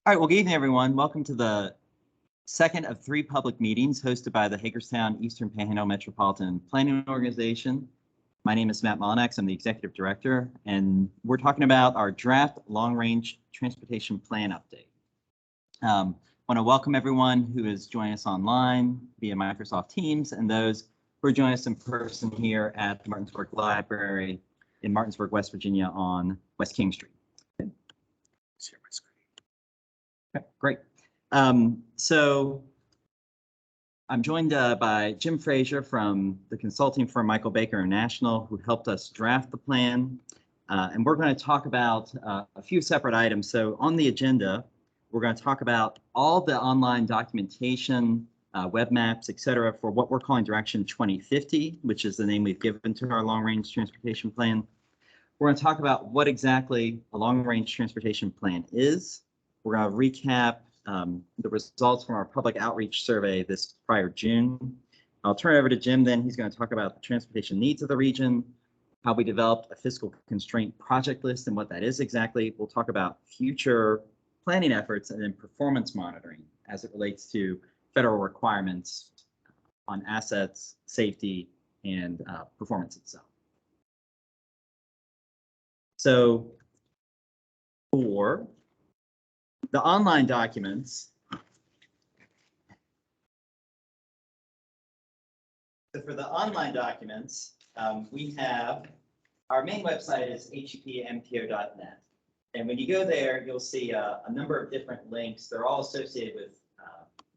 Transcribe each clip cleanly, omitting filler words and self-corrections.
All right, well, good evening, everyone. Welcome to the second of three public meetings hosted by the Hagerstown Eastern Panhandle Metropolitan Planning Organization. My name is Matt Molinax. I'm the Executive Director, and we're talking about our draft long-range transportation plan update. I want to welcome everyone who is joining us online via Microsoft Teams and those who are joining us in person here at the Martinsburg Library in Martinsburg, West Virginia on West King Street. Share my screen. Okay, great. So I'm joined by Jim Frazier from the consulting firm Michael Baker International, who helped us draft the plan. And we're going to talk about a few separate items. So on the agenda, we're going to talk about all the online documentation, web maps, et cetera, for what we're calling Direction 2050, which is the name we've given to our long-range transportation plan. We're going to talk about what exactly a long-range transportation plan is. We're going to recap the results from our public outreach survey this prior June. I'll turn it over to Jim then. He's going to talk about the transportation needs of the region, how we developed a fiscal constraint project list and what that is exactly. We'll talk about future planning efforts and then performance monitoring as it relates to federal requirements on assets, safety, and performance itself. So for the online documents, we have our main website is HEPMPO.net. And when you go there, you'll see a number of different links. They're all associated with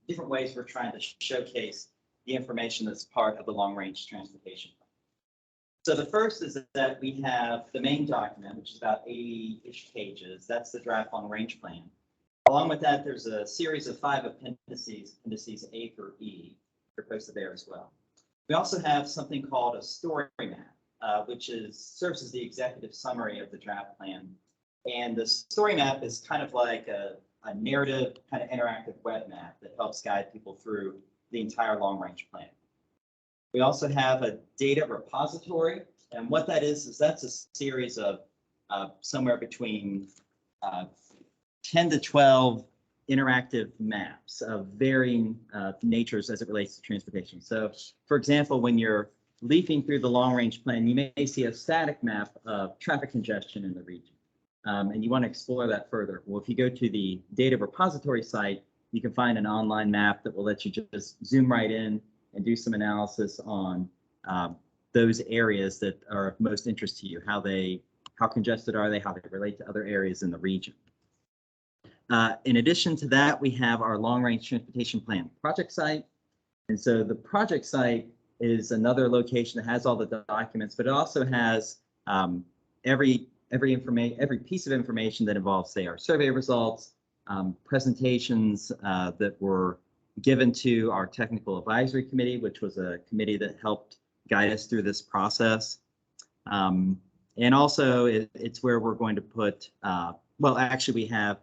different ways we're trying to showcase the information that's part of the long-range transportation plan. So the first is that we have the main document, which is about 80-ish pages. That's the draft long-range plan. Along with that, there's a series of 5 appendices, A through E, are posted there as well. We also have something called a story map, which serves as the executive summary of the draft plan. And the story map is kind of like a narrative, kind of interactive web map that helps guide people through the entire long-range plan. We also have a data repository, and what that is that's a series of somewhere between 10 to 12 interactive maps of varying natures as it relates to transportation. So, for example, when you're leafing through the long-range plan, you may see a static map of traffic congestion in the region, and you want to explore that further. Well, if you go to the data repository site, you can find an online map that will let you just zoom right in and do some analysis on those areas that are of most interest to you. How congested are they? How they relate to other areas in the region. In addition to that, we have our long-range transportation plan project site. And so the project site is another location that has all the documents, but it also has every piece of information that involves, say, our survey results, presentations that were given to our technical advisory committee, which was a committee that helped guide us through this process. And also it's where we're going to put, well, actually we have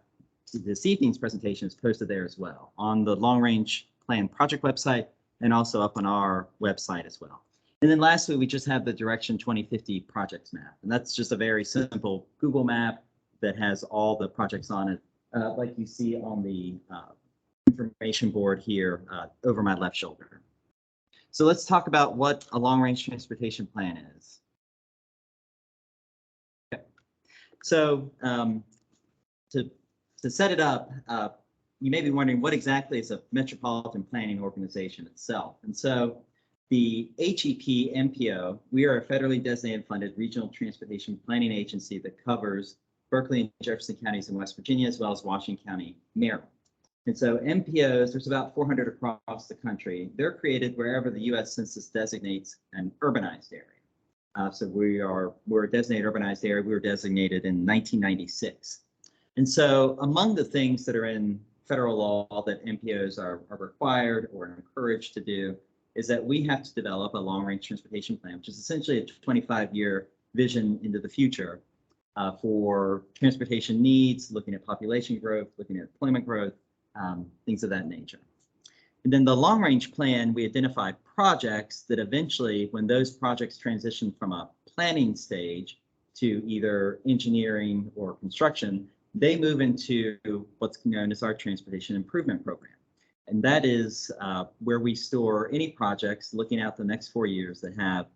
this evening's presentation is posted there as well on the long-range plan project website and also up on our website as well. And then lastly, we just have the Direction 2050 projects map. And that's just a very simple Google map that has all the projects on it, like you see on the information board here over my left shoulder. So let's talk about what a long-range transportation plan is. Okay. So to set it up, you may be wondering what exactly is a metropolitan planning organization itself. And so the HEPMPO, we are a federally designated funded regional transportation planning agency that covers Berkeley and Jefferson Counties in West Virginia, as well as Washington County, Maryland. And so MPOs, there's about 400 across the country. They're created wherever the U.S. Census designates an urbanized area. So we're a designated urbanized area. We were designated in 1996. And so among the things that are in federal law that MPOs are required or encouraged to do is that we have to develop a long-range transportation plan, which is essentially a 25-year vision into the future for transportation needs, looking at population growth, looking at employment growth, things of that nature. And then the long-range plan, we identify projects that eventually, when those projects transition from a planning stage to either engineering or construction, they move into what's known as our Transportation Improvement Program. And that is where we store any projects looking out the next 4 years that have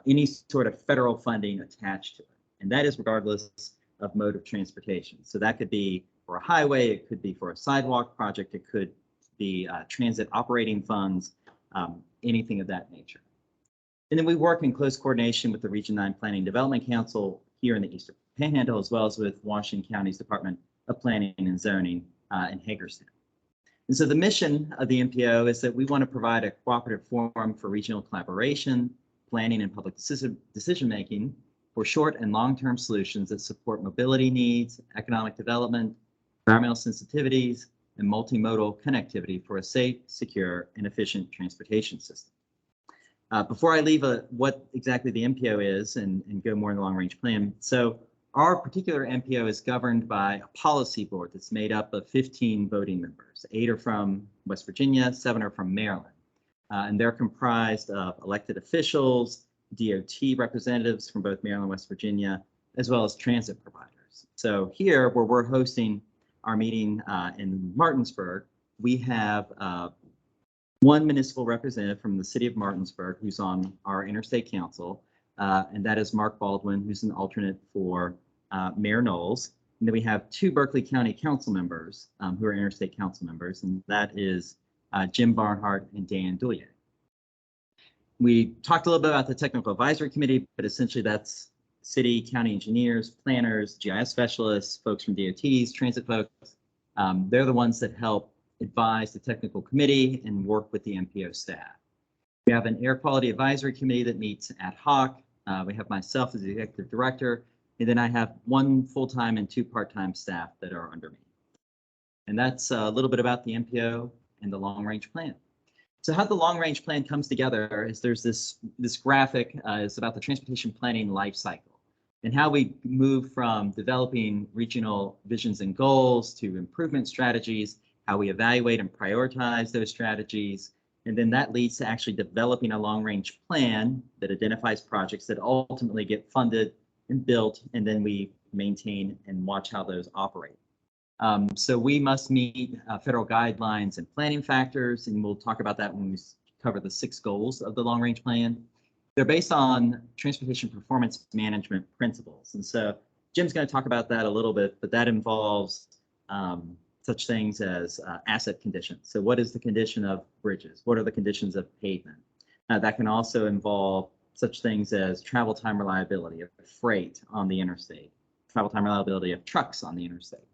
any sort of federal funding attached to it. And that is regardless of mode of transportation. So that could be for a highway, it could be for a sidewalk project, it could be transit operating funds, anything of that nature. And then we work in close coordination with the Region 9 Planning Development Council here in the Eastern Panhandle, as well as with Washington County's Department of Planning and Zoning in Hagerstown. And so the mission of the MPO is that we want to provide a cooperative forum for regional collaboration, planning, and public decision-making for short and long-term solutions that support mobility needs, economic development, environmental sensitivities, and multimodal connectivity for a safe, secure, and efficient transportation system. Before I leave what exactly the MPO is and go more in the long-range plan, so our particular MPO is governed by a policy board that's made up of 15 voting members. 8 are from West Virginia, 7 are from Maryland. And they're comprised of elected officials, DOT representatives from both Maryland and West Virginia, as well as transit providers. So here, where we're hosting our meeting in Martinsburg, we have one municipal representative from the city of Martinsburg who's on our interstate council, and that is Mark Baldwin, who's an alternate for Mayor Knowles. And then we have 2 Berkeley County council members who are interstate council members, and that is Jim Barnhart and Dan Douillet. We talked a little bit about the Technical Advisory Committee, but essentially that's city, county engineers, planners, GIS specialists, folks from DOTs, transit folks. They're the ones that help advise the technical committee and work with the MPO staff. We have an Air Quality Advisory Committee that meets ad hoc. We have myself as the executive director, and then I have 1 full-time and 2 part-time staff that are under me. And that's a little bit about the MPO and the long-range plan. So how the long-range plan comes together is there's this graphic is about the transportation planning life cycle and how we move from developing regional visions and goals to improvement strategies, how we evaluate and prioritize those strategies, and then that leads to actually developing a long-range plan that identifies projects that ultimately get funded and built, and then we maintain and watch how those operate. So we must meet federal guidelines and planning factors, and we'll talk about that when we cover the 6 goals of the long-range plan. They're based on transportation performance management principles. And so Jim's going to talk about that a little bit, but that involves such things as asset conditions. So what is the condition of bridges? What are the conditions of pavement? That can also involve such things as travel time reliability of freight on the interstate, travel time reliability of trucks on the interstate.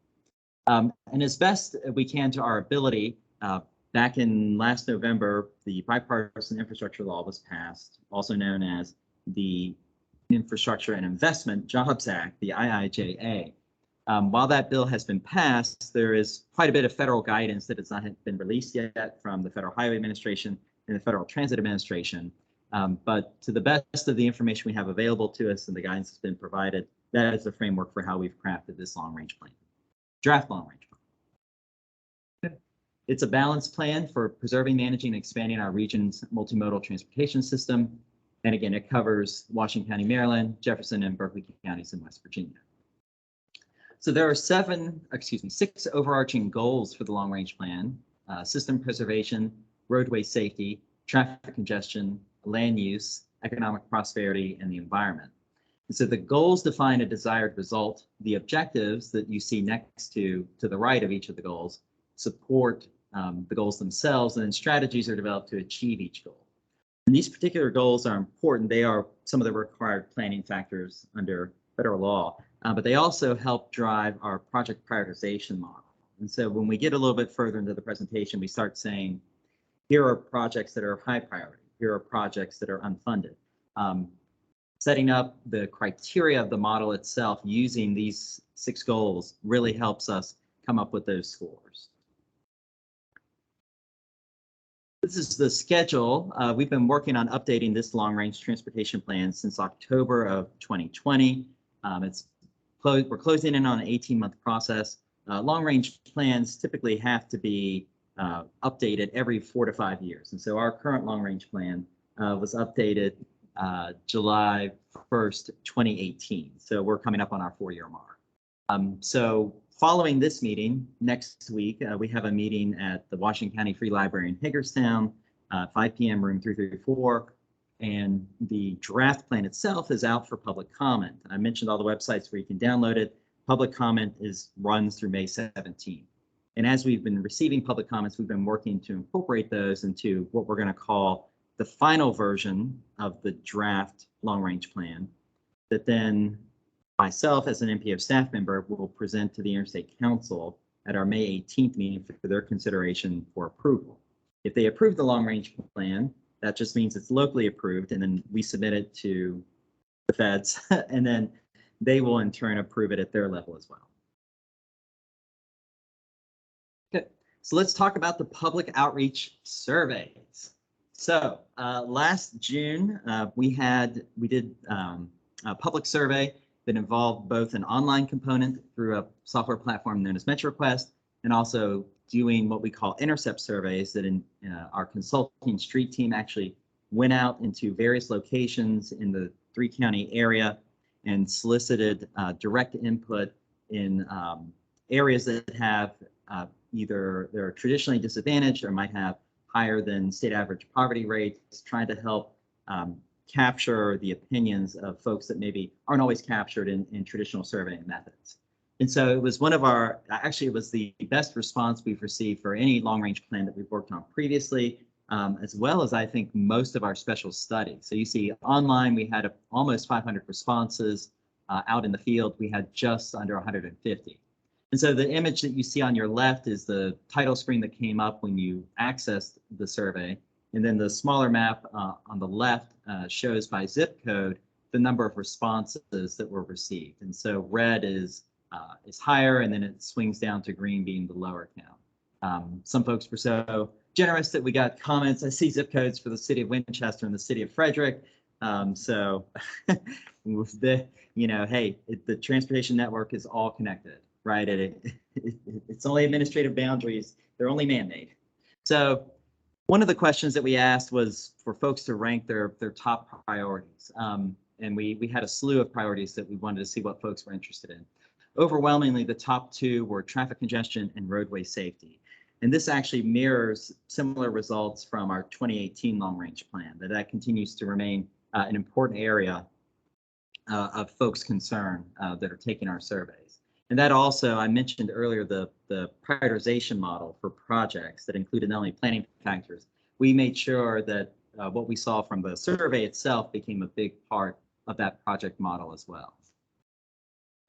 And as best we can to our ability, back in last November, the Bipartisan Infrastructure Law was passed, also known as the Infrastructure and Investment Jobs Act, the IIJA. While that bill has been passed, there is quite a bit of federal guidance that has not been released yet from the Federal Highway Administration and the Federal Transit Administration. But to the best of the information we have available to us and the guidance that's been provided, that is the framework for how we've crafted this long-range plan. Draft long-range plan. It's a balanced plan for preserving, managing, and expanding our region's multimodal transportation system. And again, it covers Washington County, Maryland, Jefferson, and Berkeley counties in West Virginia. So there are 6 overarching goals for the long-range plan: system preservation, roadway safety, traffic congestion, land use, economic prosperity, and the environment. And so the goals define a desired result. The objectives that you see next to the right of each of the goals support the goals themselves, and then strategies are developed to achieve each goal. And these particular goals are important. They are some of the required planning factors under federal law, but they also help drive our project prioritization model. And so when we get a little bit further into the presentation, we start saying, here are projects that are high priority. Here are projects that are unfunded. Setting up the criteria of the model itself using these 6 goals really helps us come up with those scores. This is the schedule. We've been working on updating this long-range transportation plan since October of 2020. We're closing in on an 18-month process. Long-range plans typically have to be updated every 4 to 5 years. And so our current long-range plan was updated July 1st, 2018. So we're coming up on our 4-year mark. So Following this meeting, next week, we have a meeting at the Washington County Free Library in Hagerstown, 5 p.m. room 334. And the draft plan itself is out for public comment. I mentioned all the websites where you can download it. Public comment runs through May 17th. And as we've been receiving public comments, we've been working to incorporate those into what we're going to call the final version of the draft long-range plan that then myself as an MPO staff member will present to the Interstate Council at our May 18th meeting for their consideration for approval. If they approve the long-range plan, that just means it's locally approved, and then we submit it to the feds, and then they will in turn approve it at their level as well. Okay, so let's talk about the public outreach surveys. So last June, we did a public survey that involved both an online component through a software platform known as MetroQuest, and also doing what we call intercept surveys that our consulting street team actually went out into various locations in the 3-county area and solicited direct input in areas that have either they're traditionally disadvantaged or might have higher than state average poverty rates, trying to help capture the opinions of folks that maybe aren't always captured in traditional surveying methods. And so it was actually it was the best response we've received for any long-range plan that we've worked on previously, as well as I think most of our special studies. So you see online, we had almost 500 responses. Out in the field, we had just under 150. And so the image that you see on your left is the title screen that came up when you accessed the survey. And then the smaller map on the left shows by zip code the number of responses that were received. And so red is higher, and then it swings down to green being the lower count. Some folks were so generous that we got comments. I see zip codes for the city of Winchester and the city of Frederick. So with the, hey, the transportation network is all connected, right? It's only administrative boundaries. They're only man-made. So one of the questions that we asked was for folks to rank their top priorities. And we had a slew of priorities that we wanted to see what folks were interested in. Overwhelmingly, the top two were traffic congestion and roadway safety. And this actually mirrors similar results from our 2018 long-range plan, that continues to remain an important area of folks' concern that are taking our surveys. And that also, I mentioned earlier, the prioritization model for projects that included not only planning factors. We made sure that what we saw from the survey itself became a big part of that project model as well.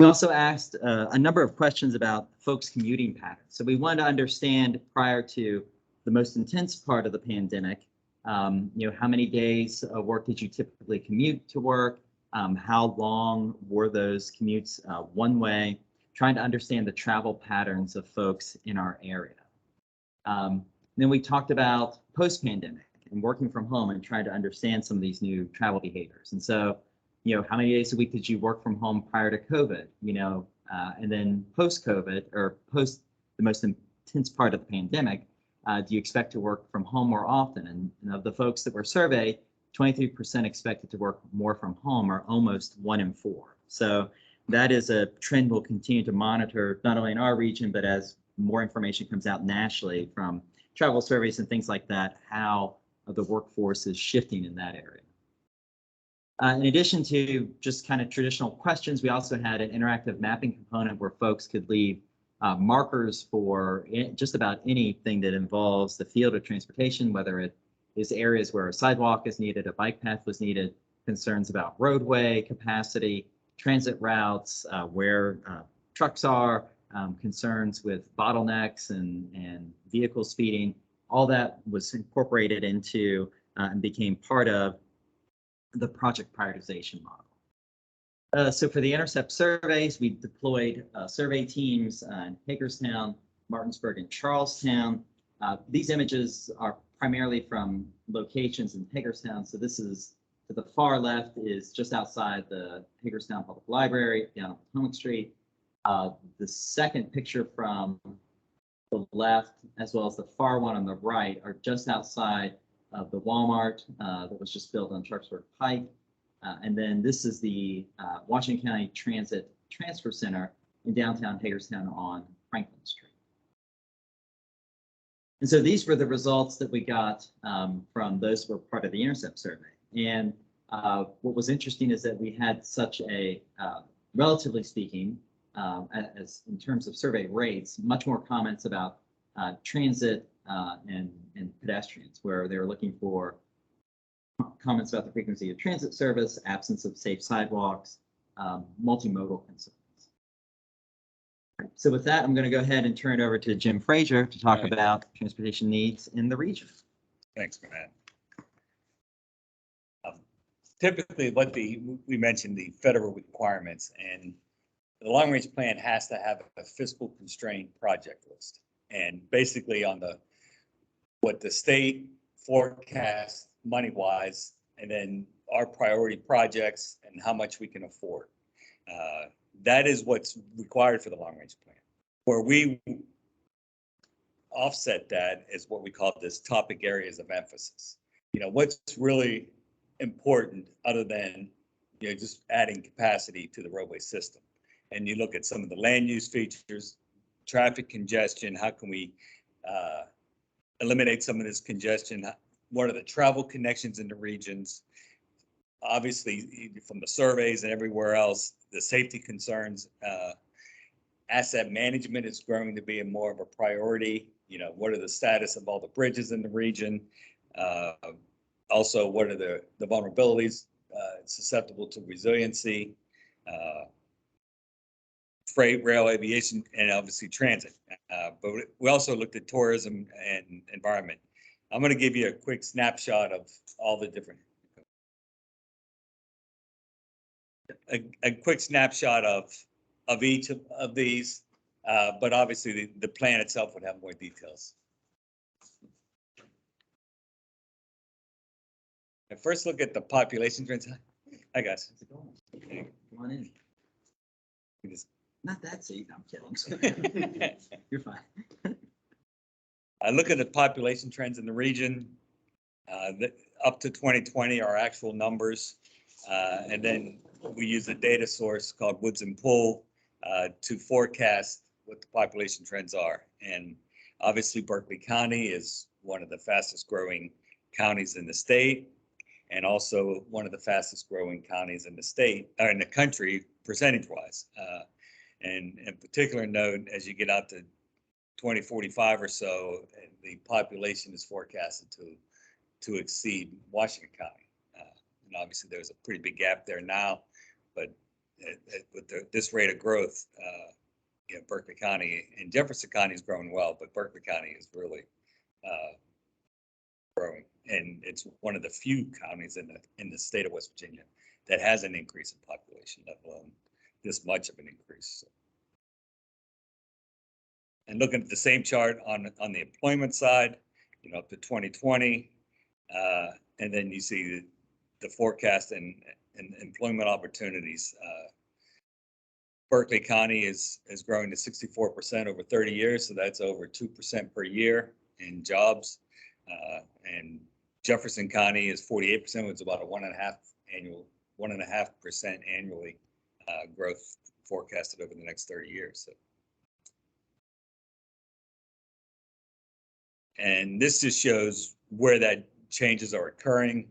We also asked a number of questions about folks' commuting patterns. So we wanted to understand, prior to the most intense part of the pandemic, how many days of work did you typically commute to work? How long were those commutes one way? Trying to understand the travel patterns of folks in our area. Then we talked about post-pandemic and working from home and trying to understand some of these new travel behaviors. And so, how many days a week did you work from home prior to COVID? And then post-COVID, or post the most intense part of the pandemic, do you expect to work from home more often? And of the folks that were surveyed, 23% expected to work more from home, or almost 1 in 4. So that is a trend we'll continue to monitor, not only in our region, but as more information comes out nationally from travel surveys and things like that, how the workforce is shifting in that area. In addition to just kind of traditional questions, we also had an interactive mapping component where folks could leave markers for just about anything that involves the field of transportation, whether it is areas where a sidewalk is needed, a bike path was needed, concerns about roadway capacity, transit routes, where trucks are, concerns with bottlenecks and vehicle speeding. All that was incorporated into and became part of the project prioritization model. So for the intercept surveys, we deployed survey teams in Hagerstown, Martinsburg, and Charlestown. These images are primarily from locations in Hagerstown. So this is, to the far left, is just outside the Hagerstown Public Library down on Potomac Street. The second picture from the left, as well as the far one on the right, are just outside of the Walmart that was just built on Sharpsburg Pike. And then this is the Washington County Transit Transfer Center in downtown Hagerstown on Franklin Street. And so these were the results that we got from those who were part of the intercept survey. And what was interesting is that we had such a, relatively speaking, as in terms of survey rates, much more comments about transit and pedestrians, where they were looking for comments about the frequency of transit service, absence of safe sidewalks, multimodal concerns. So with that, I'm going to go ahead and turn it over to Jim Frazier to talk about transportation needs in the region. Thanks, Matt. Typically, we mentioned the federal requirements, and the long-range plan has to have a fiscal constraint project list. And basically on what the state forecasts money-wise, and then our priority projects and how much we can afford. That is what's required for the long-range plan. Where we offset that is what we call this topic areas of emphasis. What's really important other than just adding capacity to the roadway system. And you look at some of the land use features, traffic congestion, how can we eliminate some of this congestion? What are the travel connections in the regions? Obviously, from the surveys and everywhere else, the safety concerns, asset management is growing to be more of a priority. What are the status of all the bridges in the region? Also, what are the vulnerabilities susceptible to resiliency? Freight, rail, aviation, and obviously transit. But we also looked at tourism and environment. I'm going to give you a quick snapshot of all the different, a quick snapshot of each of these, but obviously the plan itself would have more details. And first look at the population trends. Hi guys. How's it going? Come on in. Not that seat, I'm kidding. You're fine. I look at the population trends in the region, up to 2020, our actual numbers, and then we use a data source called Woods and Pool to forecast what the population trends are. And obviously Berkeley County is one of the fastest growing counties in the state, and also one of the fastest growing counties in the state, or in the country, percentage-wise. And in particular note, as you get out to 2045 or so, the population is forecasted to exceed Washington County. And obviously there's a pretty big gap there now, but with this rate of growth, Berkeley County and Jefferson County is growing well, but Berkeley County is really growing. And it's one of the few counties in the state of West Virginia that has an increase in population, let alone this much of an increase. So. And looking at the same chart on the employment side, up to 2020, and then you see the forecast and employment opportunities. Berkeley County is growing to 64% over 30 years, so that's over 2% per year in jobs. And Jefferson County is 48%, which is about a 1.5% annually growth forecasted over the next 30 years. So. And this just shows where that changes are occurring.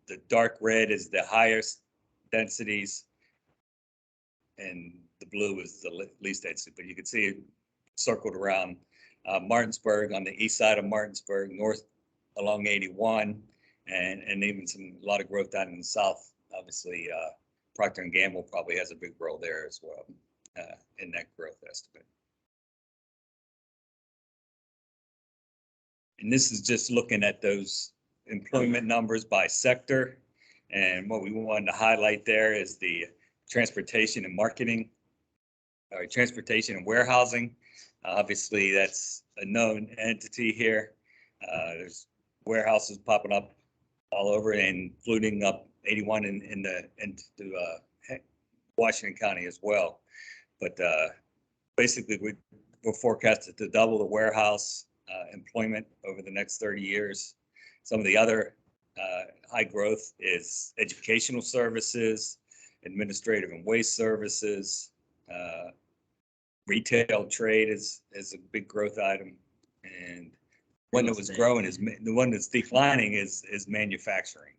The dark red is the highest densities, and the blue is the least density. But you can see it circled around Martinsburg, on the east side of Martinsburg, north along 81, and even a lot of growth down in the south. Obviously, Procter & Gamble probably has a big role there as well in that growth estimate. And this is just looking at those employment numbers by sector. And what we wanted to highlight there is the transportation and marketing, or transportation and warehousing. Obviously, that's a known entity here. There's warehouses popping up all over, including up 81 into Washington County as well. But basically, we're forecasted to double the warehouse employment over the next 30 years. Some of the other high growth is educational services, administrative and waste services, Retail trade is a big growth item, and one that was growing is the one that's declining is manufacturing.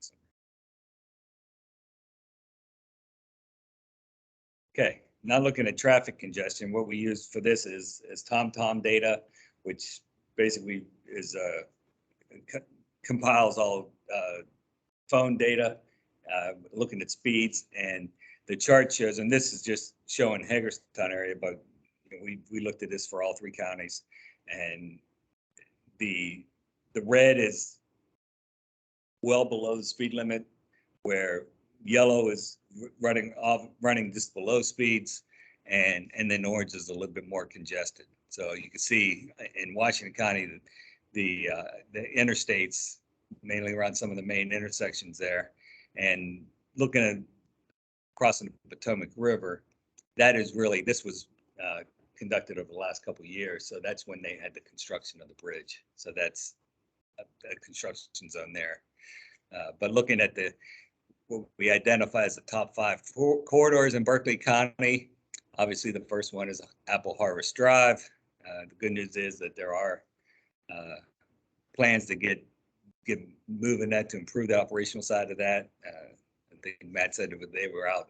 Okay, now looking at traffic congestion, what we use for this is TomTom data, which basically is compiles all phone data, looking at speeds, and the chart shows, and this is just showing Hagerstown area, but you know, we looked at this for all 3 counties, and the red is well below the speed limit, where yellow is running just below speeds, and then orange is a little bit more congested. So you can see in Washington County the interstates, mainly around some of the main intersections there, and looking at crossing the Potomac River, that is really, this was conducted over the last couple of years. So that's when they had the construction of the bridge. So that's a construction zone there. But looking at what we identify as the top 5 corridors in Berkeley County, obviously the first one is Apple Harvest Drive. The good news is that there are plans to get moving that to improve the operational side of that. I think Matt said they were out.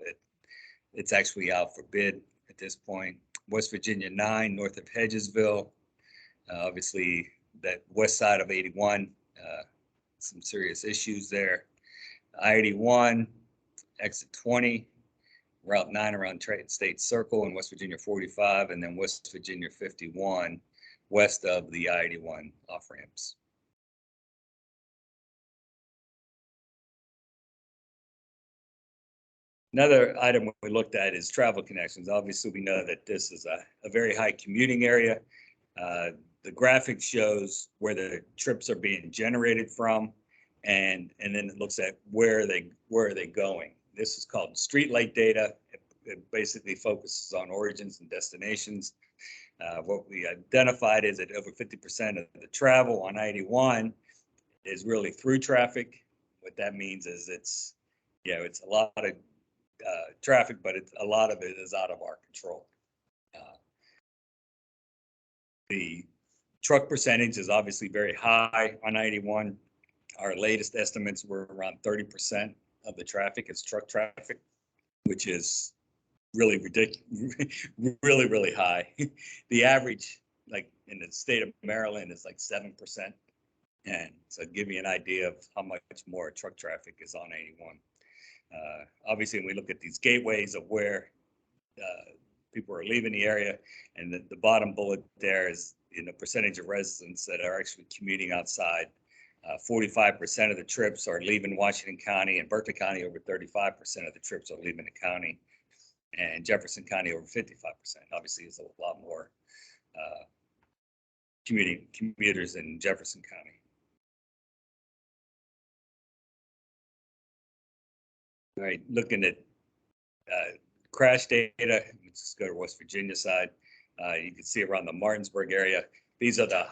It's actually out for bid at this point. West Virginia 9, north of Hedgesville. Obviously, that west side of 81, some serious issues there. I-81, exit 20, Route 9 around Trade State Circle, and West Virginia 45, and then West Virginia 51, west of the I-81 off-ramps. Another item we looked at is travel connections. Obviously, we know that this is a very high commuting area. The graphic shows where the trips are being generated from, and then it looks at where are they going. This is called street light data. It basically focuses on origins and destinations. What we identified is that over 50% of the travel on I-81 is really through traffic. What that means is it's a lot of traffic, but a lot of it is out of our control. The truck percentage is obviously very high on 91. Our latest estimates were around 30% of the traffic is truck traffic, which is really ridiculous, really high. The average, like in the state of Maryland, is like 7%. And so give you an idea of how much more truck traffic is on 81. Obviously, when we look at these gateways of where people are leaving the area, and the bottom bullet there is percentage of residents that are actually commuting outside. 45% of the trips are leaving Washington County, and Berkeley County over 35% of the trips are leaving the county, and Jefferson County over 55%. Obviously, there's a lot more commuters in Jefferson County. All right, looking at crash data, let's just go to West Virginia side. You can see around the Martinsburg area, these are the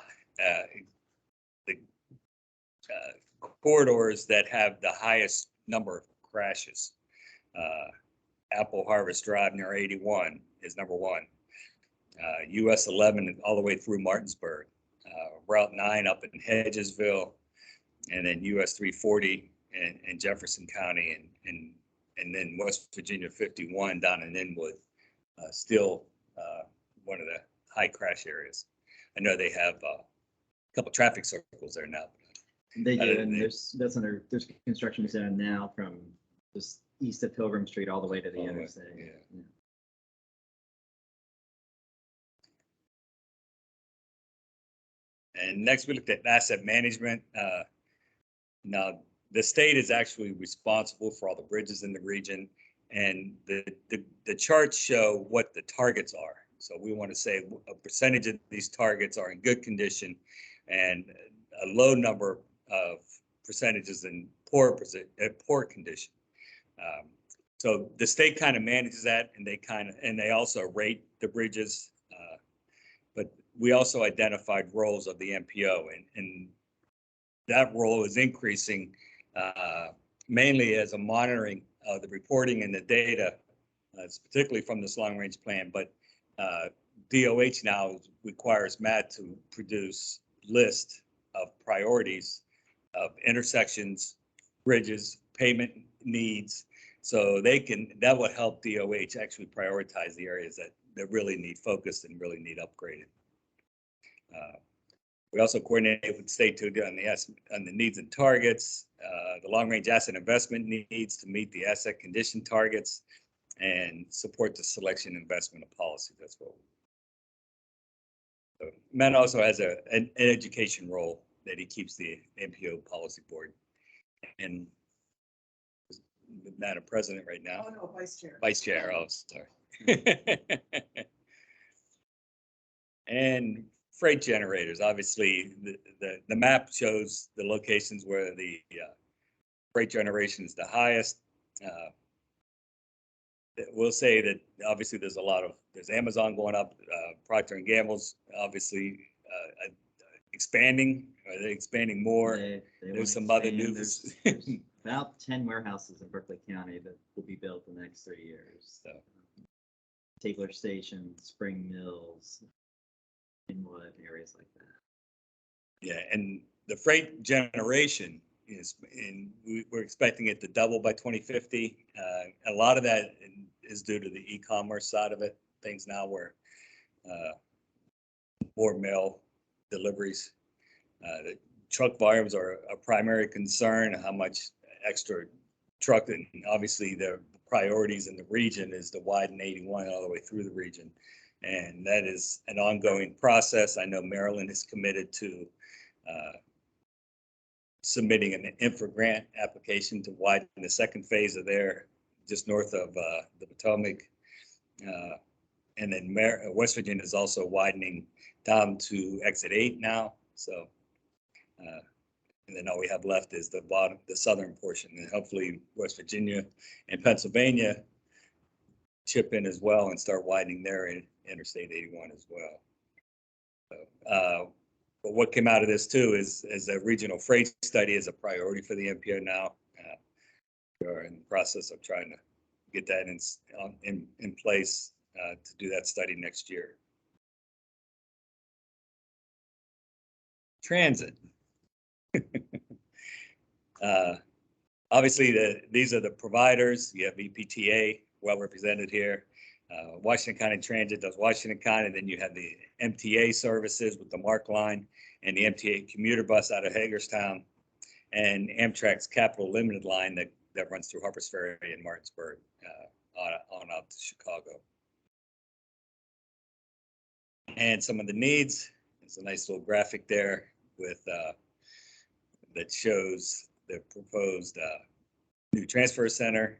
corridors that have the highest number of crashes. Apple Harvest Drive near 81 is number 1. US 11 all the way through Martinsburg. Route 9 up in Hedgesville, and then US 340 in Jefferson County, and then West Virginia 51 down in Inwood, still one of the high crash areas. I know they have a couple traffic circles there now. They do, and there's construction being done now from just east of Pilgrim Street all the way to the interstate. Yeah. And next we looked at asset management. Now the state is actually responsible for all the bridges in the region, and the charts show what the targets are. So we want to say a percentage of these targets are in good condition, and a low number of percentages in poor condition. So the state kind of manages that, and they also rate the bridges. But we also identified roles of the MPO, and that role is increasing mainly as a monitoring of the reporting and the data It's particularly from this long-range plan, but DOH now requires Matt to produce list of priorities of intersections, bridges, payment needs. So that will help DOH actually prioritize the areas that really need focused and really need upgraded. We also coordinate with state to on the needs and targets, the long-range asset investment needs to meet the asset condition targets, and support the selection investment of policy. That's what. So Matt also has an education role that he keeps the MPO policy board. And not a president right now. Oh, no, vice chair. Vice chair, oh, sorry. And freight generators, obviously, the map shows the locations where the freight generation is the highest. We'll say that obviously there's Amazon going up, Procter and Gamble's obviously expanding. Are they expanding more? They There's wanna some other expand. news. There's about 10 warehouses in Berkeley County that will be built in the next 3 years. So. Taylor Station, Spring Mills, Inwood, areas like that. Yeah, and the freight generation we're expecting it to double by 2050. A lot of that is due to the e-commerce side of it. Things now where more mail deliveries. The truck volumes are a primary concern. How much extra truck, and obviously the priorities in the region is to widen 81 all the way through the region. And that is an ongoing process. I know Maryland is committed to submitting an infra grant application to widen the second phase of there, just north of the Potomac. And then West Virginia is also widening down to exit 8 now. So, and then all we have left is the southern portion, and hopefully West Virginia and Pennsylvania chip in as well and start widening their Interstate 81 as well. So, but what came out of this too is a regional freight study is a priority for the MPO now. We are in the process of trying to get that in place to do that study next year. Transit. Obviously, these are the providers. You have EPTA well represented here. Washington County Transit does Washington County. Then you have the MTA services with the MARC line and the MTA commuter bus out of Hagerstown, and Amtrak's Capital Limited line that runs through Harpers Ferry and Martinsburg on out to Chicago. And some of the needs. There's a nice little graphic there with that shows the proposed new transfer center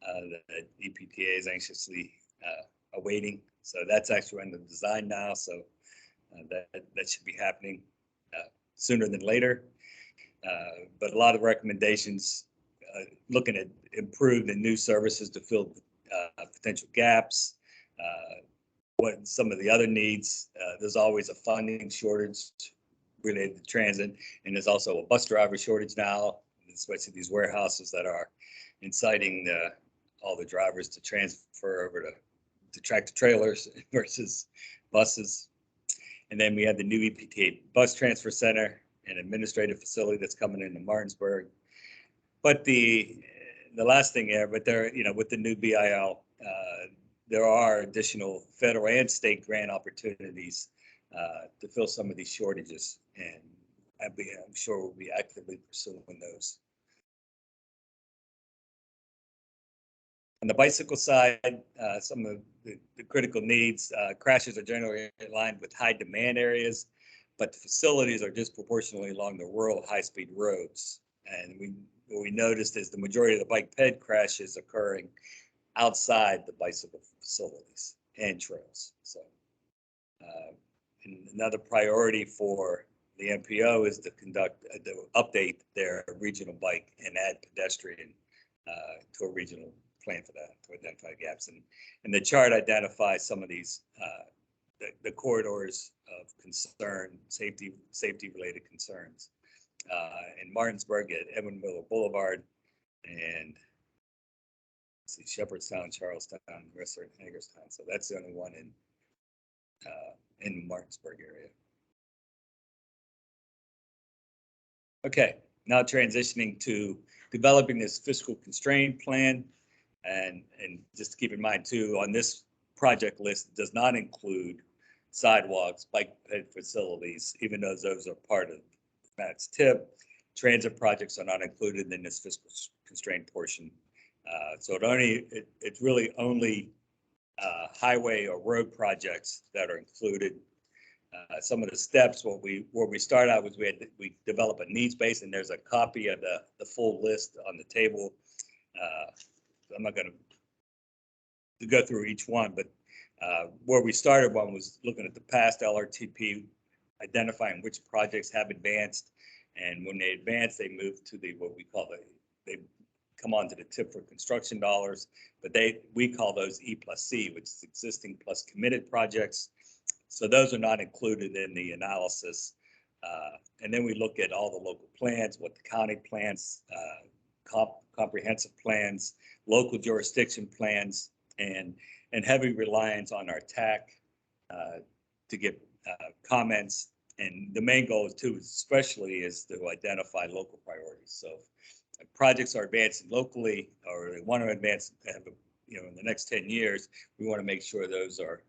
that EPTA is anxiously awaiting. So that's actually under design now. So that should be happening sooner than later. But a lot of recommendations looking at improved and new services to fill potential gaps. What some of the other needs, there's always a funding shortage related to transit, and there's also a bus driver shortage now, especially these warehouses that are inciting all the drivers to transfer over to tractor trailers versus buses. And then we have the new EPTA bus transfer center and administrative facility that's coming into Martinsburg. But the last thing there, but there, with the new BIL, there are additional federal and state grant opportunities to fill some of these shortages, and I'm sure we'll be actively pursuing those. On the bicycle side, some of the critical needs, crashes are generally aligned with high demand areas, but the facilities are disproportionately along the rural high-speed roads. And what we noticed is the majority of the bike ped crashes occurring outside the bicycle facilities and trails. So and another priority for the MPO is to update their regional bike and add pedestrian to a regional plan for that, to identify gaps. And the chart identifies some of these, the corridors of concern, safety related concerns. In Martinsburg at Edwin Miller Boulevard and see, Shepherdstown, Charlestown, Western Hagerstown. So that's the only one in the Martinsburg area. Okay, now transitioning to developing this fiscal constraint plan. And just to keep in mind too, on this project list, it does not include sidewalks, bike ped facilities, even though those are part of Matt's tip. Transit projects are not included in this fiscal constraint portion. So it's really only highway or road projects that are included. Some of the steps, where we start out was we develop a needs base, and there's a copy of the full list on the table. I'm not going to go through each one, but where we started one was looking at the past LRTP, identifying which projects have advanced, and when they advance, they move to what we call they come onto the tip for construction dollars, but we call those E+C, which is existing plus committed projects. So those are not included in the analysis. And then we look at all the local plans, what the county plans, comprehensive plans, local jurisdiction plans, and heavy reliance on our TAC to get comments. And the main goal too, especially, is to identify local priorities. So if projects are advancing locally, or they want to advance, have in the next 10 years, we want to make sure those are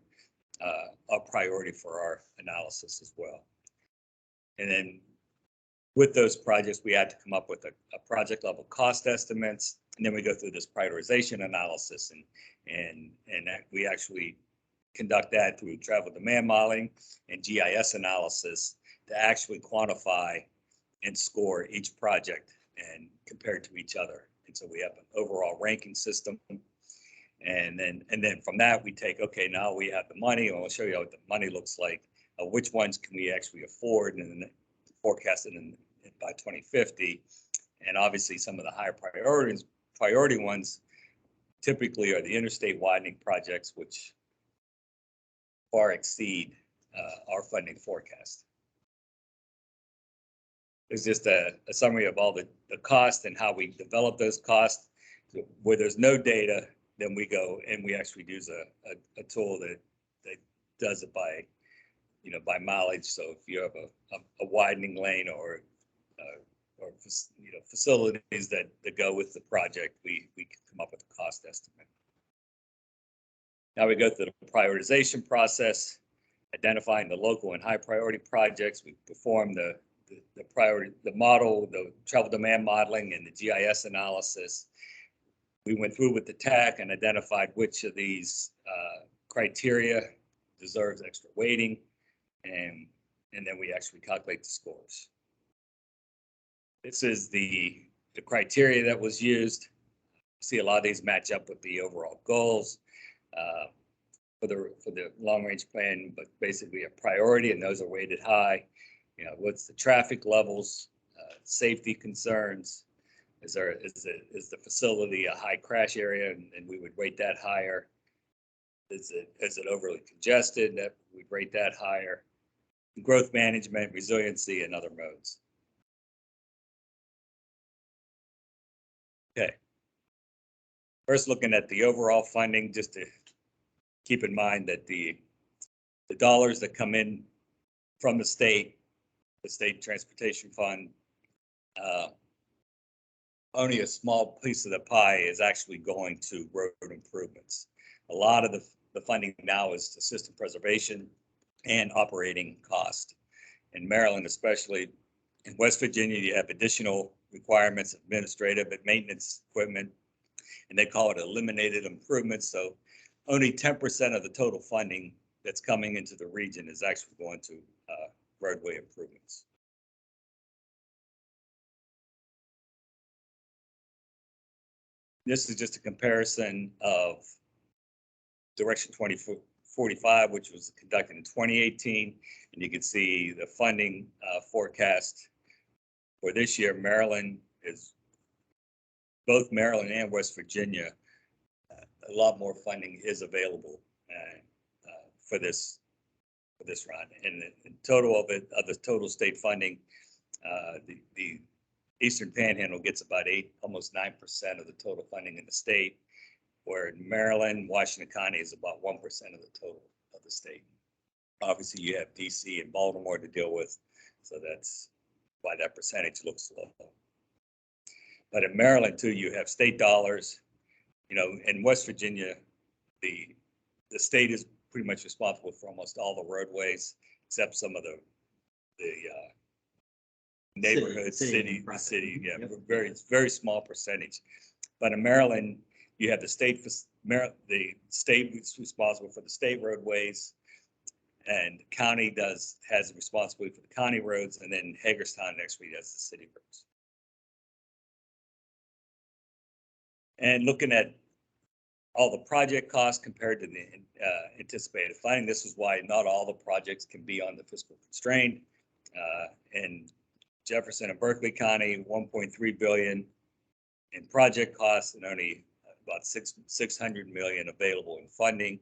a priority for our analysis as well. And then with those projects, we had to come up with a project level cost estimates, and then we go through this prioritization analysis, and we actually conduct that through travel demand modeling and GIS analysis to actually quantify and score each project and compare it to each other. And so we have an overall ranking system. And then from that, we take, okay, now we have the money, and I'll show you what the money looks like. Which ones can we actually afford, and then forecast it by 2050. And obviously some of the higher priority ones typically are the interstate widening projects, which far exceed our funding forecast. There's just a summary of all the costs and how we develop those costs. Where there's no data, then we go and we actually use a tool that does it by mileage. So if you have a widening lane or facilities that go with the project, we can come up with a cost estimate. Now we go through the prioritization process, identifying the local and high priority projects. We perform the model, the travel demand modeling, and the GIS analysis. We went through with the TAC and identified which of these criteria deserves extra weighting, and then we actually calculate the scores. This is the criteria that was used. See, a lot of these match up with the overall goals for the long range plan, but basically a priority, and those are weighted high. What's the traffic levels, safety concerns? Is the facility a high crash area, and we would rate that higher? Is it overly congested? That we'd rate that higher. Growth management, resiliency, and other modes. Okay. First, looking at the overall funding, just to keep in mind that the dollars that come in from the state transportation fund, only a small piece of the pie is actually going to road improvements. A lot of the funding now is to system preservation and operating cost. In Maryland, especially, in West Virginia, you have additional requirements, administrative and maintenance equipment, and they call it eliminated improvements. So only 10% of the total funding that's coming into the region is actually going to roadway improvements. This is just a comparison of Direction 2045, which was conducted in 2018, and you can see the funding forecast for this year. Maryland is, both Maryland and West Virginia, a lot more funding is available for this round. And the total of the total state funding, the Eastern Panhandle gets about almost 9% of the total funding in the state, where in Maryland, Washington County is about 1% of the total of the state. Obviously, you have DC and Baltimore to deal with, so that's why that percentage looks low. But in Maryland too, you have state dollars. You know, in West Virginia, the state is pretty much responsible for almost all the roadways, except some of the neighborhood, city, yeah, yep. Very small percentage. But in Maryland, you have the state is responsible for the state roadways, and the county has responsibility for the county roads, and then Hagerstown actually has the city roads. And looking at all the project costs compared to the anticipated funding, this is why not all the projects can be on the fiscal constraint. In Jefferson and Berkeley County, 1.3 billion in project costs and only about 600 million available in funding.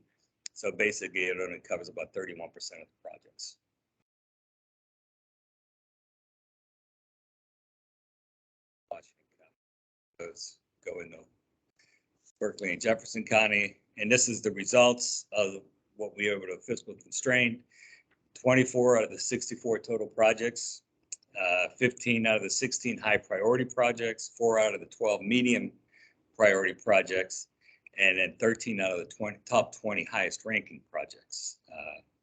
So basically, it only covers about 31% of the projects. Those go into Berkeley and Jefferson County, and this is the results of what we were able to fiscal constraint. 24 out of the 64 total projects, 15 out of the 16 high priority projects, 4 out of the 12 medium priority projects, and then 13 out of the top 20 highest ranking projects.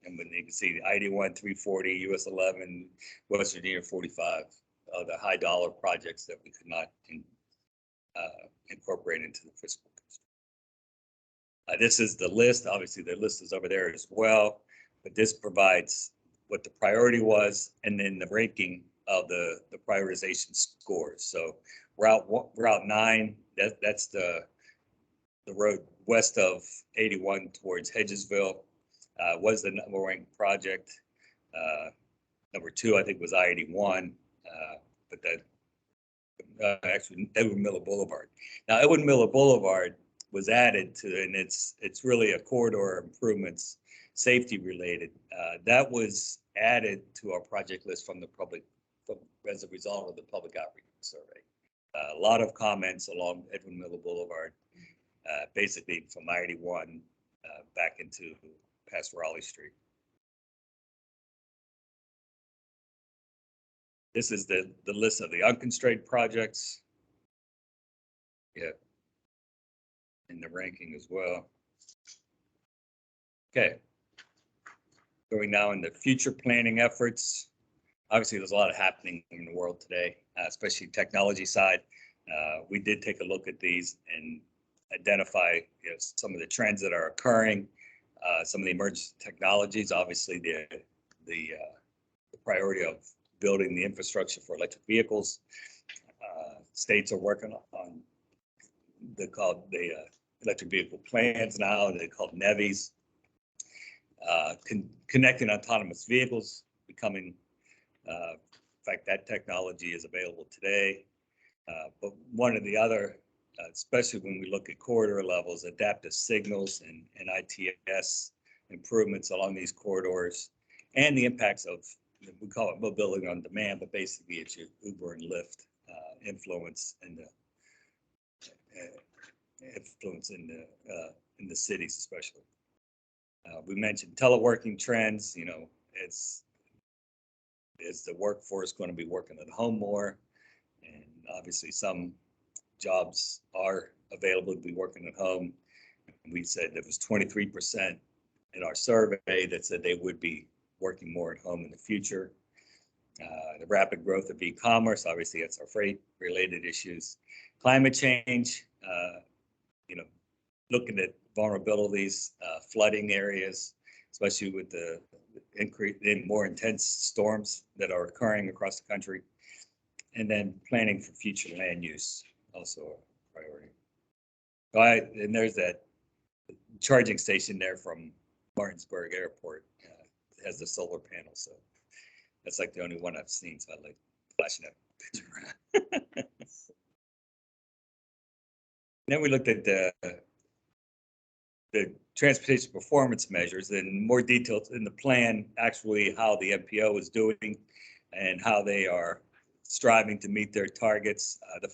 And when you can see the ID1 340, US 11, West Virginia 45, the high dollar projects that we could not incorporate into the fiscal constraint. This is the list. Obviously, the list is over there as well, but this provides what the priority was and then the ranking of the prioritization scores. So Route 9, that's the road west of 81 towards Hedgesville, was the number one project. Number 2, I think, was I-81, but that actually Edward Miller Boulevard. Now, Edward Miller Boulevard was added to, and it's really a corridor improvements, safety related. That was added to our project list from the public as a result of the public outreach survey. A lot of comments along Edward Miller Boulevard, basically from I-81 back into past Raleigh Street. This is the list of the unconstrained projects. Yeah. In the ranking as well. Okay. Going now into future planning efforts. Obviously, there's a lot happening in the world today, especially technology side. We did take a look at these and identify some of the trends that are occurring, some of the emerging technologies. Obviously, the priority of building the infrastructure for electric vehicles. States are working on they're called the electric vehicle plans now. They're called NEVIs. Connecting autonomous vehicles becoming, in fact, that technology is available today. But one of the other, especially when we look at corridor levels, adaptive signals and ITS improvements along these corridors, and the impacts of, we call it mobility on demand, but basically it's your Uber and Lyft influence in the cities, especially. We mentioned teleworking trends. Is the workforce going to be working at home more? And obviously, some jobs are available to be working at home. We said there was 23% in our survey that said they would be working more at home in the future. The rapid growth of e-commerce, obviously, that's our freight-related issues. Climate change, looking at vulnerabilities, flooding areas, especially with the increase in more intense storms that are occurring across the country. And then planning for future land use, also a priority. And there's that charging station there from Martinsburg Airport. It has the solar panel, so that's like the only one I've seen. So I like flashing that picture around. Then we looked at the transportation performance measures and more details in the plan, actually how the MPO is doing and how they are striving to meet their targets. The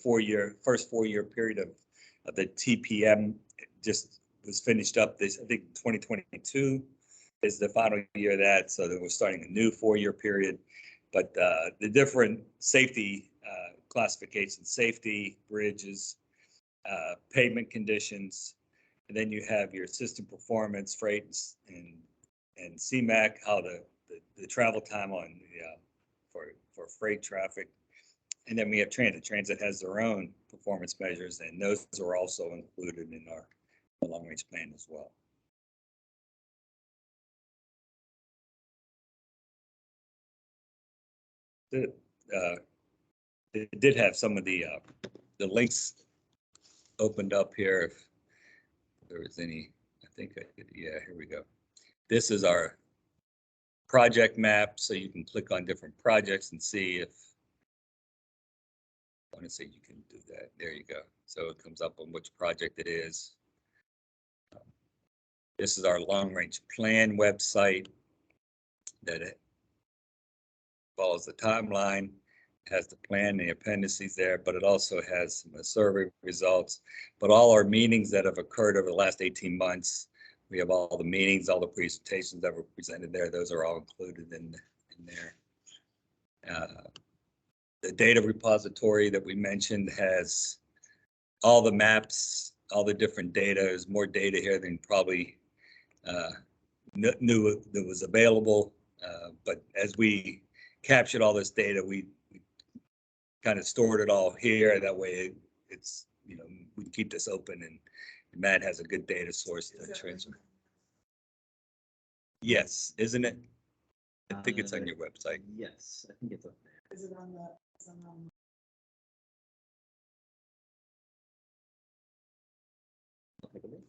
first 4-year period of the TPM just was finished up this, I think 2022 is the final year of that. So that we're starting a new 4-year period. But the different safety classifications, safety, bridges, pavement conditions, and then you have your system performance, freight, and CMAC, how the travel time on for freight traffic. And then we have transit. Transit has their own performance measures, and those are also included in our long-range plan as well. It did have some of the links opened up here. If there was any, I think, yeah, here we go. This is our project map, so you can click on different projects and see if, I want to say you can do that. There you go. So it comes up on which project it is. This is our long-range plan website that it follows the timeline, has the plan, the appendices there, but it also has some survey results. But all our meetings that have occurred over the last 18 months, we have all the meetings, all the presentations that were presented there. Those are all included in there. The data repository that we mentioned has all the maps, all the different data. There's more data here than probably knew that was available. But as we captured all this data, we kind of stored it all here. That way it's, you know, we keep this open, and Matt has a good data source to transfer. Yes, isn't it? I think it's on your website. Yes, I think it's up there. Is it on the,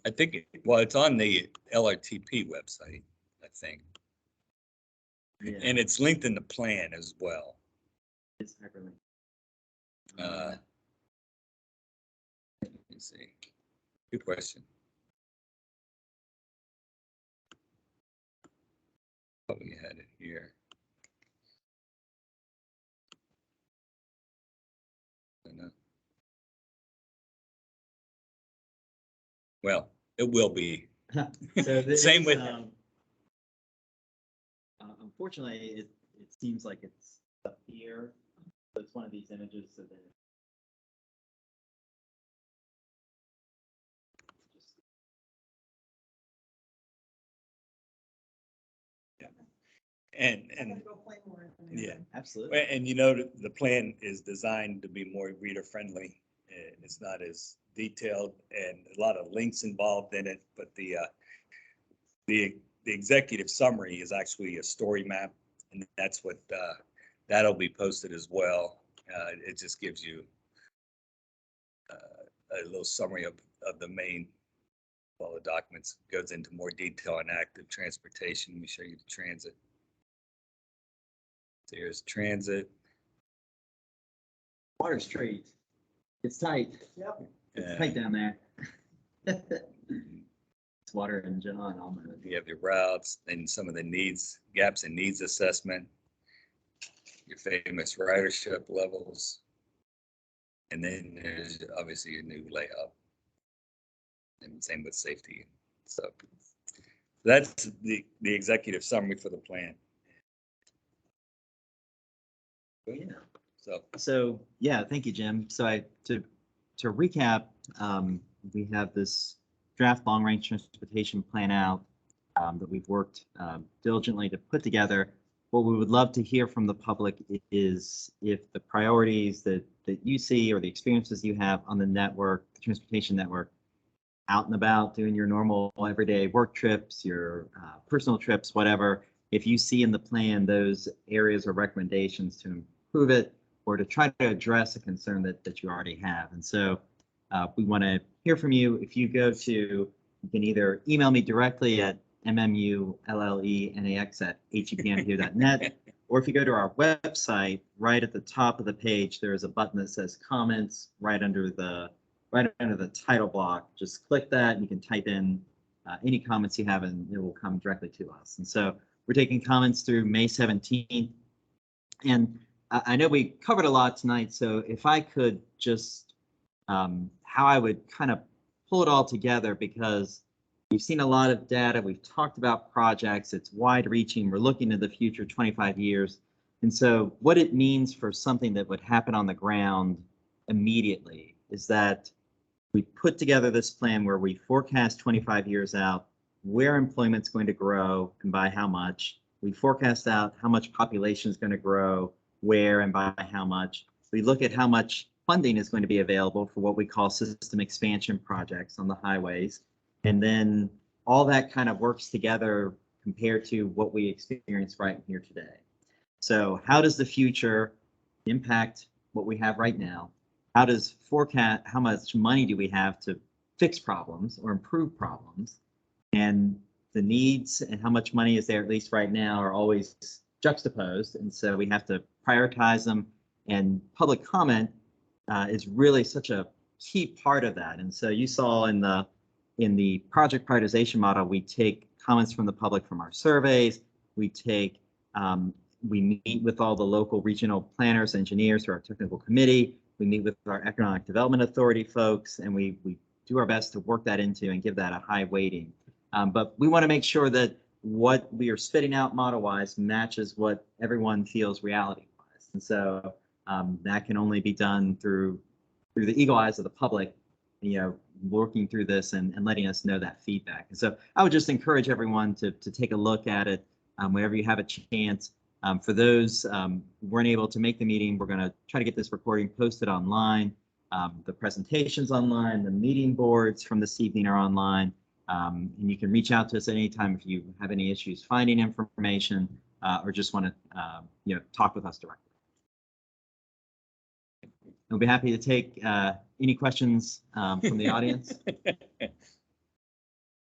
I think, well, it's on the LRTP website, I think. Yeah, And it's linked in the plan as well. it's hyperlinked. Let me see. Good question. Oh, we had it here. I know. Well, it will be. So this Same is, with- unfortunately, it seems like it's up here. So it's one of these images, so then just, And I'm gonna go play more. yeah. absolutely. And you know, the plan is designed to be more reader friendly. It's not as detailed and a lot of links involved in it, but the executive summary is actually a story map, and that's what that'll be posted as well. It just gives you a little summary of the main, all the documents, goes into more detail on active transportation. Let me show you the transit. So here's transit. Water Street. It's tight. Yep. It's tight down there. It's water and John almost. You have your routes and some of the needs, gaps in needs assessment, your famous ridership levels. And then there's obviously your new layout. And same with safety. So that's the executive summary for the plan. Yeah. So Yeah, thank you, Jim. So to recap, we have this draft long-range transportation plan out that we've worked diligently to put together. What we would love to hear from the public is if the priorities that you see or the experiences you have on the network, the transportation network, out and about doing your normal everyday work trips, your personal trips, whatever, if you see in the plan those areas or recommendations to improve it or to try to address a concern that you already have. And so we want to hear from you. If you go to, you can either email me directly at mmullenax@hepmpo.net, or if you go to our website, right at the top of the page, there is a button that says comments right under the title block. Just click that and you can type in any comments you have and it will come directly to us. And so we're taking comments through May 17th. And I know we covered a lot tonight, so if I could just, how I would kind of pull it all together because we've seen a lot of data. We've talked about projects. It's wide reaching. We're looking to the future 25 years. And so what it means for something that would happen on the ground immediately is that we put together this plan where we forecast 25 years out where employment's going to grow and by how much. We forecast out how much population is going to grow, where and by how much. We look at how much funding is going to be available for what we call system expansion projects on the highways. And then all that kind of works together compared to what we experience right here today. So how does the future impact what we have right now? How does forecast, how much money do we have to fix problems or improve problems? And the needs and how much money is there, at least right now, are always juxtaposed. And so we have to prioritize them. And public comment is really such a key part of that. And so you saw in the project prioritization model, we take comments from the public from our surveys. We take, we meet with all the local regional planners, engineers through our technical committee. We meet with our economic development authority folks, and we do our best to work that into and give that a high weighting. But we want to make sure that what we are spitting out model-wise matches what everyone feels reality-wise. And so that can only be done through the eagle eyes of the public, you know, working through this and letting us know that feedback. And so I would just encourage everyone to take a look at it whenever you have a chance. For those who weren't able to make the meeting, we're going to try to get this recording posted online. The presentations online, the meeting boards from this evening are online. And you can reach out to us at any time if you have any issues finding information or just want to talk with us directly. We'll be happy to take any questions from the audience.